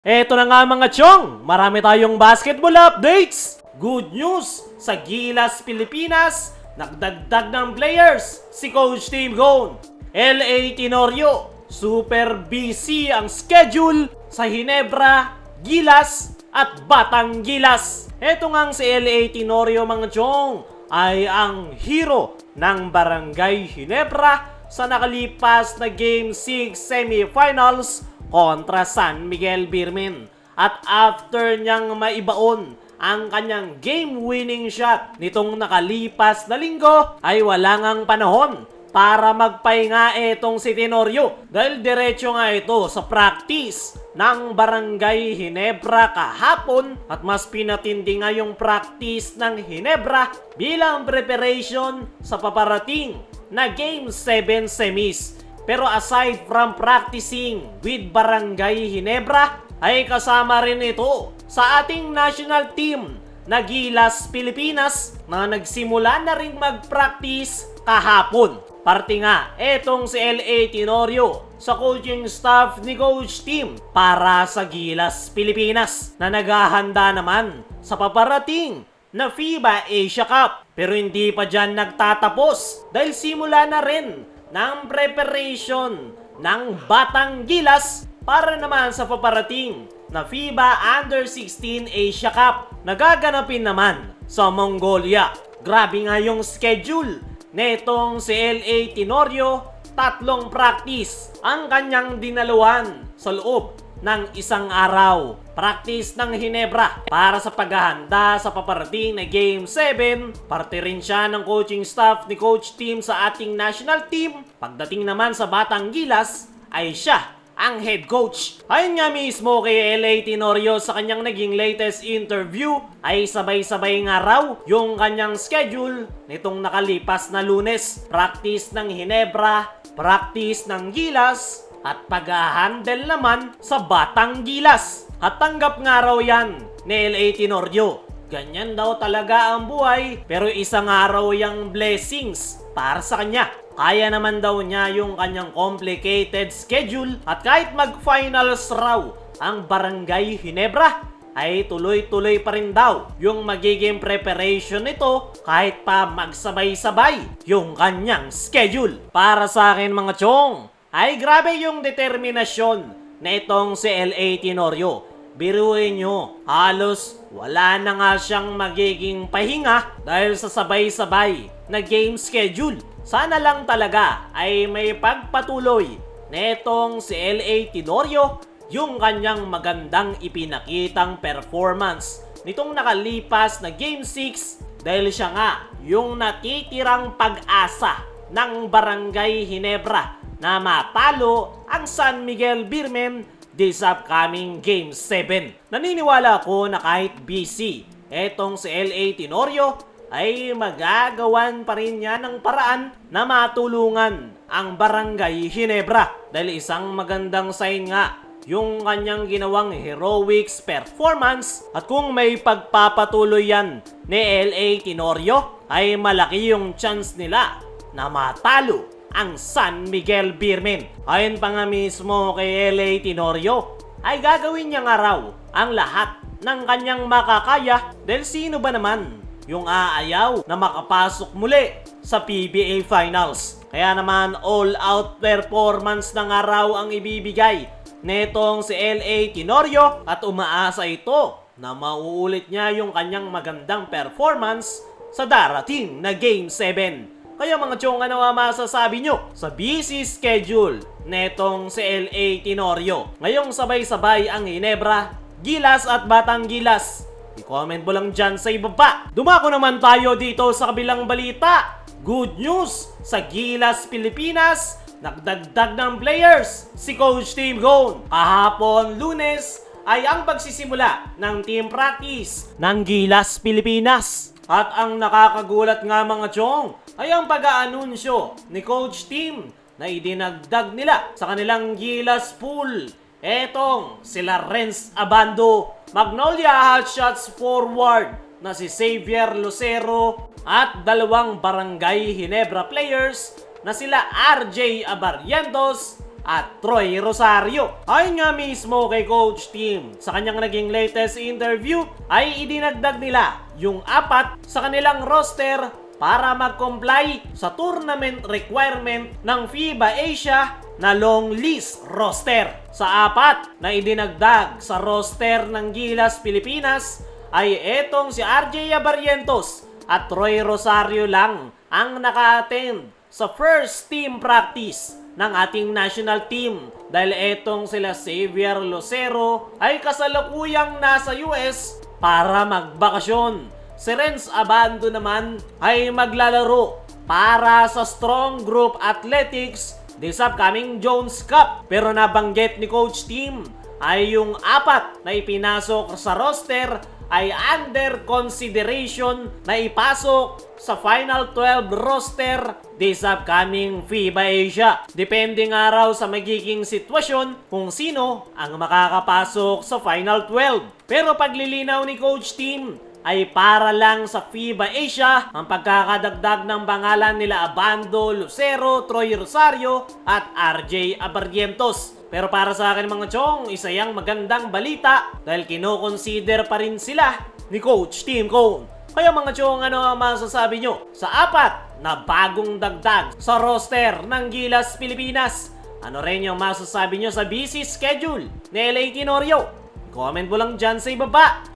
Eto na nga mga chong, marami tayong basketball updates. Good news, sa Gilas, Pilipinas, nagdagdag ng players si Coach Tim Gon. LA Tenorio, super busy ang schedule sa Ginebra, Gilas at Batang Gilas. Eto ngang si LA Tenorio mga chong ay ang hero ng Barangay Ginebra sa nakalipas na Game 6 semifinals kontra San Miguel Birmen. At after niyang maibaon ang kanyang game-winning shot nitong nakalipas na linggo, ay wala ngang panahon para magpahinga etong si Tenorio. Dahil diretso nga ito sa practice ng Barangay Ginebra kahapon, at mas pinatindi nga yung practice ng Ginebra bilang preparation sa paparating na Game 7 semis. Pero aside from practicing with Barangay Ginebra, ay kasama rin ito sa ating national team na Gilas, Pilipinas na nagsimula na rin mag-practice kahapon. Parte nga etong si LA Tenorio sa coaching staff ni Coach Tim para sa Gilas, Pilipinas na naghahanda naman sa paparating na FIBA Asia Cup. Pero hindi pa dyan nagtatapos dahil simula na rin ng preparation ng Batang Gilas para naman sa paparating na FIBA Under-16 Asia Cup na gaganapin naman sa Mongolia. Grabe nga yung schedule netong si LA Tenorio, 3 practice ang kanyang dinaluhan sa loob ng isang araw. Practice ng Ginebra para sa paghahanda sa paparating na Game 7. Parte rin siya ng coaching staff ni Coach Tim sa ating national team. Pagdating naman sa Batang Gilas, ay siya ang head coach. Ayun nga mismo kay LA Tenorio sa kanyang naging latest interview, ay sabay-sabay nga raw yung kanyang schedule nitong nakalipas na Lunes. Practice ng Ginebra, practice ng Gilas, at pag-handle naman sa Batang Gilas. At tanggap nga raw yan ni LA Tenorio. Ganyan daw talaga ang buhay, pero isang araw yung blessings para sa kanya. Kaya naman daw niya yung kanyang complicated schedule, at kahit mag-finals raw ang Barangay Ginebra, ay tuloy-tuloy pa rin daw yung magiging preparation nito kahit pa magsabay-sabay yung kanyang schedule. Para sa akin mga chong, ay grabe yung determinasyon na itong si LA Tenorio. Biruin nyo, halos wala na nga siyang magiging pahinga dahil sa sabay-sabay na game schedule. Sana lang talaga ay may pagpatuloy na itong si LA Tenorio yung kanyang magandang ipinakitang performance nitong nakalipas na Game 6, dahil siya nga yung natitirang pag-asa ng Barangay Ginebra na matalo ang San Miguel Birmen this upcoming Game 7. Naniniwala ako na kahit busy etong si LA Tenorio, ay magagawan pa rin niya ng paraan na matulungan ang Barangay Ginebra. Dahil isang magandang sign nga yung kanyang ginawang heroics performance, at kung may pagpapatuloy yan ni LA Tenorio, ay malaki yung chance nila na matalo ang San Miguel Birmen. Ayon pa nga mismo kay LA Tenorio, ay gagawin niya nga raw ang lahat ng kanyang makakaya, dahil sino ba naman yung aayaw na makapasok muli sa PBA Finals. Kaya naman all-out performance na nga raw ang ibibigay netong si LA Tenorio, at umaasa ito na mauulit niya yung kanyang magandang performance sa darating na Game 7. Kaya mga chong, ano nga masasabi nyo sa busy schedule netong si LA Tenorio? Ngayong sabay-sabay ang Ginebra, Gilas at Batang Gilas. I-comment mo lang dyan sa ibaba. Dumako naman tayo dito sa kabilang balita. Good news, sa Gilas, Pilipinas, nagdagdag ng players si Coach Tim Gon. Kahapon Lunes ay ang pagsisimula ng team practice ng Gilas, Pilipinas. At ang nakakagulat nga mga chong, ay ang pag-aanunsyo ni Coach Tim na idinagdag nila sa kanilang Gilas pool etong sila Renz Abando, Magnolia Hotshots forward na si Xavier Lucero, at 2 Barangay Ginebra players na sila RJ Abarrientos at Troy Rosario. Ayon nga mismo kay Coach Tim, sa kanyang naging latest interview ay idinagdag nila yung 4 sa kanilang roster para mag-comply sa tournament requirement ng FIBA Asia na long list roster. Sa 4 na idinagdag sa roster ng Gilas Pilipinas ay etong si RJ Abarrientos at Troy Rosario lang ang naka-attend sa first team practice ng ating national team dahil etong sila Xavier Lucero ay kasalukuyang nasa US para magbakasyon. Si Renz Abando naman ay maglalaro para sa Strong Group Athletics this upcoming Jones Cup. Pero nabanggit ni Coach Tim ay yung 4 na ipinasok sa roster ay under consideration na ipasok sa Final 12 roster this upcoming FIBA Asia. Depende nga raw sa magiging sitwasyon kung sino ang makakapasok sa Final 12. Pero paglilinaw ni Coach Tim ay para lang sa FIBA Asia ang pagkakadagdag ng pangalan nila Abando, Lucero, Troy Rosario at RJ Abarrientos. Pero para sa akin mga chong, isa yang magandang balita dahil kino-consider pa rin sila ni Coach Tim Cone. Kaya mga chong, ano ang masasabi nyo sa 4 na bagong dagdag sa roster ng Gilas Pilipinas? Ano rin yung masasabi nyo sa busy schedule ni LA Tenorio? Comment mo lang dyan sa ibaba.